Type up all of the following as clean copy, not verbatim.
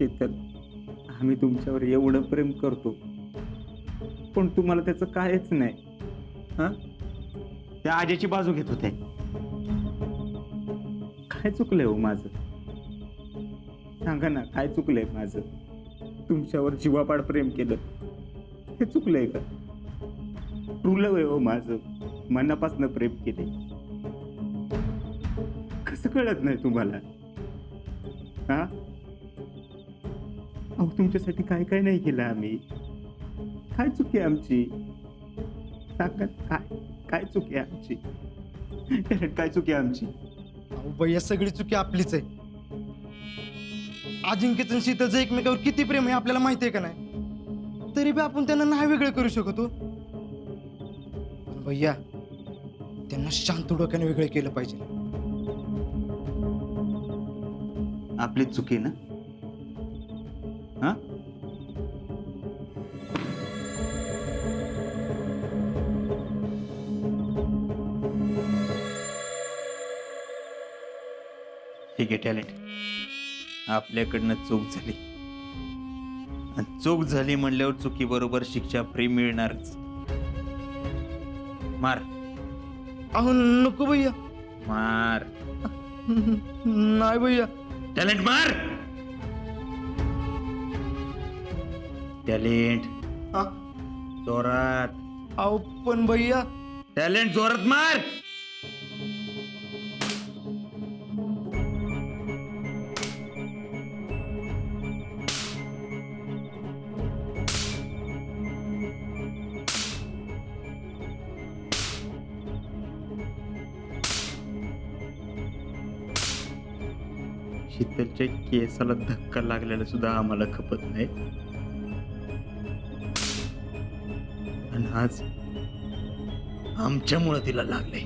शीतल, आम्ही तुमच्यावर एवढं प्रेम करतो, पण तुम्हाला त्याचं कायच नाही. हा, त्या आजीची बाजू घेत होते. काय चुकलंय हो माझं? सांगा ना, काय चुकलंय माझं? तुमच्यावर जीवापाड प्रेम केलं, हे चुकलंय का? ट्रू आहे हो माझं, मनापासून प्रेम केले. कसं कळत नाही तुम्हाला? हा, अहो तुमच्यासाठी काय काय नाही केलं आम्ही. काय चुकी आहे आमची? सांगा, काय काय चुकी आहे आमची? काय चुकी आहे आमची? अहो भैया, सगळी चुकी आपलीच आहे. अजिंक्यचं आणि शीतलचं एकमेकावर किती प्रेम आहे आपल्याला माहिती आहे का नाही? तरी बी आपण त्यांना नाही वेगळं करू शकतो. पण भैया, त्यांना शांत डोक्याने वेगळं केलं पाहिजे. आपलीच चुकी ना? हा, ठीक आहे टॅलेंट, आपल्याकडनं चूक झाली. आणि चूक झाली म्हणल्यावर चुकी बरोबर शिक्षा फ्री मिळणारच. मार अहो नको भैया. मार नाही भैया. टॅलेंट मार. टॅलेंट हा? जोरात. अहो पण भैया. टॅलेंट जोरात मार. शीतलच्या केसाला धक्का लागलेला सुद्धा आम्हाला खपत नाही, आणि आज आमच्यामुळे तिला लागले.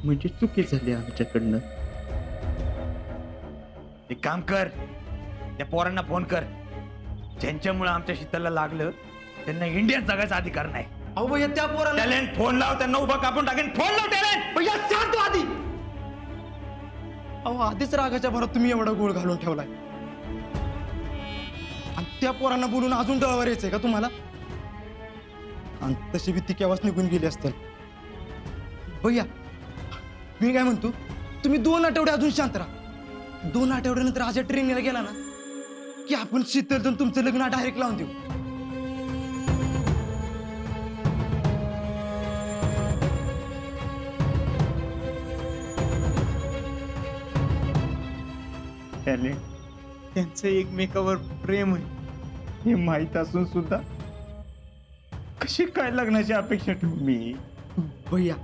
म्हणजे चुकी झाली आमच्याकडनं. एक काम कर, त्या पोरांना फोन कर. ज्यांच्यामुळे आमच्या शीतलला लागलं त्यांना इंडियात जगायचा अधिकार नाही. अहो भैया, त्या पोराला. टॅलेंट फोन लाव, त्यांना उभा कापून टाकेन. फोन लाव टॅलेंट. भैया शांत आधी. अहो आधीच रागाच्या भरात तुम्ही एवढा गोळ घालून ठेवलाय, आणि त्या पोरांना बोलून अजून दळावर यायचंय का तुम्हाला? आणि तशी बी ती केव्हाच निघून गेली असतील. भैया, मी काय म्हणतो, तुम्ही 2 आठवडे अजून शांत राहा. 2 आठवड्यानंतर आज ट्रेनिंगला गेला ना की आपण शीतल तुमचं लग्न डायरेक्ट लावून देऊ. टॅलेंट, त्यांचं एकमेकावर प्रेम आहे हे माहित असून सुद्धा कशी काय लग्नाची अपेक्षा ठेवू मी? भैया,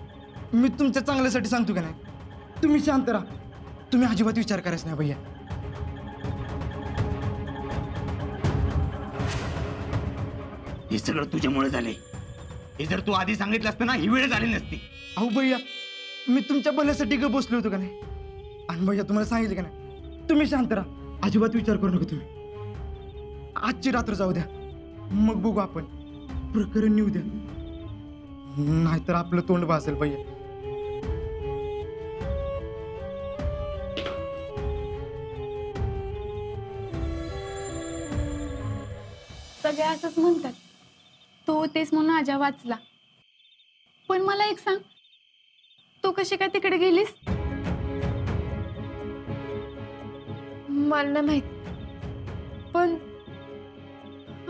मी तुमच्या चांगल्यासाठी सांगतो का नाही, तुम्ही शांत राहा. तुम्ही अजिबात विचार करायचा नाही भैया. हे सगळं तुझ्यामुळे झाले. हे जर तू आधी सांगितलं असतं ना, ही वेळ झाली नसती. अहो भैया, मी तुमच्या बोलण्यासाठी ग बसलो होतो का नाही? आणि भैया तुम्हाला सांगितलं का नाही, तुम्ही शांत राहा. अजिबात विचार करू नका तुम्ही. आजची रात्र जाऊ द्या, मग बघू आपण. प्रकरण नेऊ द्या, नाहीतर आपलं तोंड भासेल भैया. सगळे असंच म्हणतात, तू होतेस म्हणून आजा वाचला. पण मला एक सांग, तू कशी काय तिकडे गेलीस? मला नाही माहित, पण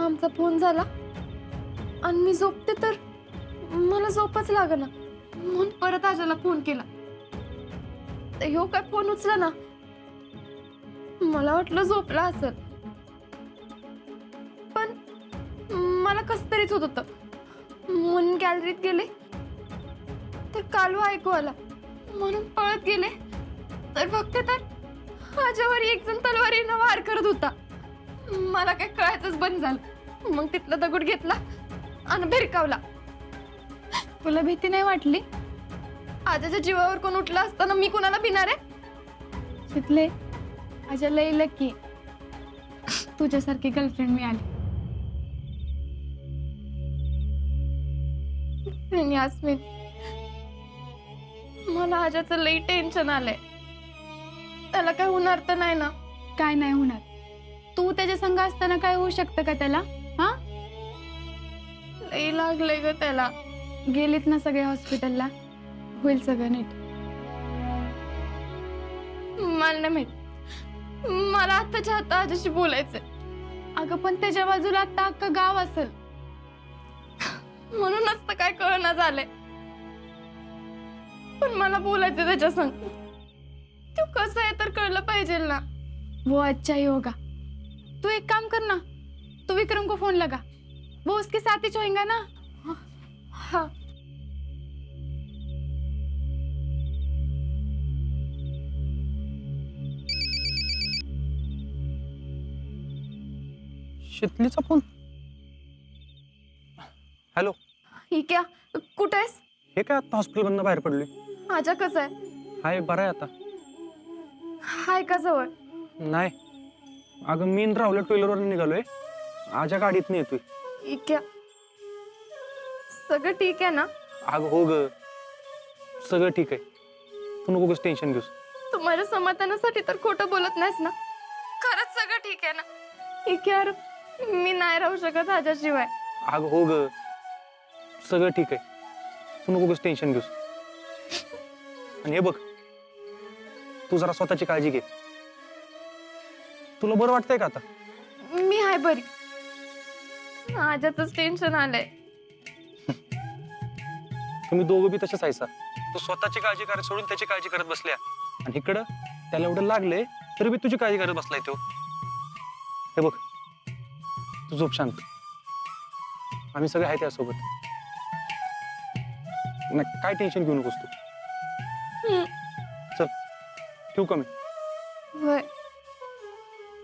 आमचा फोन झाला आणि मी झोपते तर मला झोपच लागना, म्हणून परत आजाला फोन केला. तर ह्यो काय फोन उचला ना, मला वाटलं झोपला असेल, पण मला कसं तरीच होत होतं. म्हणून गॅलरीत गेले तर कालवा ऐकू आला, म्हणून पळत गेले तर बघते तर माझ्यावर एक जण तलवारीनं वार करत होता. मला काय कळायचंच बंद झालं. मग तिथला दगड घेतला आणि भिरकावला. तुला भीती नाही वाटली? आजाच्या जीवावर कोण उठला असताना मी कुणाला भिणार आहे? शितले, आजा लई लकी, तुझ्यासारखी गर्लफ्रेंड मिळाली. आणि यास्मिन, मला आजाचं लई टेन्शन आलंय. त्याला काय होणार तर नाही ना? काय नाही होणार. तू त्याच्या संग असताना काय होऊ शकतं का त्याला? हा, लई लागलंय ग त्याला. गेलीत ना सगळे हॉस्पिटलला, होईल सगळं नीट. मला नाही माहित. मला आताच्या आता आजीशी बोलायचंय. अगं पण त्याच्या बाजूला आता अख्खं गाव असेल. म्हणूनच तर काय कळना झालंय. पण मला बोलायचं त्याच्या संग. तू कसं आहे तर कळलं पाहिजे ना. वो अच्छा ही होगा. तू एक काम कर ना, तू विक्रम को फोन लगा, वो उसके साथ ही होएगा ना. हा. शितलीचा फोन. हॅलो. ही क्या, कुठे आहेस? हे काय आता हॉस्पिटलमधनं बाहेर पडलोय. आजा कसं आहे? हाय, बरं आहे आता. हाय का जवळ? नाही अगं, मी न राहुल्या टू व्हीलरवर निघालोय. आजा गाडीत नाही येतोय. ही क्या, सगळं ठीक आहे ना? अगं हो ग, सगळं ठीक आहे. तू नको टेन्शन घेऊस. तू माझ्या समाधानासाठी तर खोटं बोलत नाहीस ना? खरंच सगळं ठीक आहे ना? ही क्या, मी नाही राहू शकत आजाशिवाय. अगं हो ग, सगळं ठीक आहे. तू नको टेन्शन घेऊस. आणि हे बघ, तू जरा स्वतःची काळजी घे. तुला बरं वाटतंय का आता? मी हाय बरी. आजाचंच टेन्शन आलंय. तुम्ही दोघं बी तसेच आहेसा. तू स्वतःची काळजी करत सोडून त्याची काळजी करत बसल्या, आणि इकडं त्याला एवढं लागले तरी बी तुझी काळजी करत बसलाय तो. हे बघ, तू झोप शांत. आम्ही सगळे आहे त्यासोबत. नाही, काय टेन्शन घेऊ नकोस तू. चल, ठेवू का मी? होय.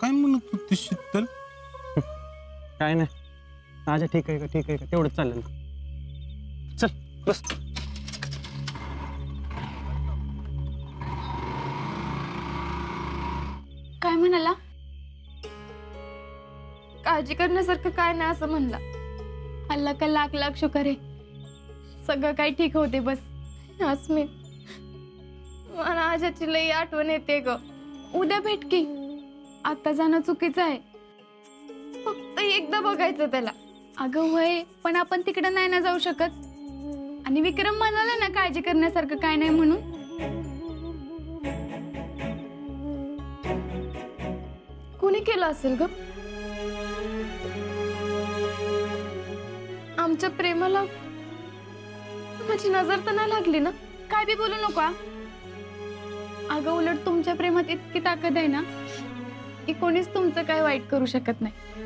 काय म्हणत होती शीतल? काय नाही. अच्छा, ठीक आहे का, ठीक आहे का, तेवढंच चालेल. चल बस. काय म्हणाला? काळजी करण्यासारखं काय नाही असं म्हणला. अल्लाह का लाख लाख शुक्र आहे, सगळं काही ठीक होते. बस अस्मित, मला आजाची लई आठवण येते ग. उद्या भेट की, आता जाणं चुकीचं आहे. फक्त एकदा बघायचं त्याला. अगं होय, पण आपण तिकडे नाही ना जाऊ शकत. आणि विक्रम म्हणाला ना काळजी करण्यासारखं काय नाही म्हणून. कोणी केलं असेल ग? आमच्या प्रेमाला माझी नजर तर नाही लागली ना? काय बी बोलू नका. अगं उलट तुमच्या प्रेमात इतकी ताकद आहे ना की कोणीच तुमचं काय वाईट करू शकत नाही.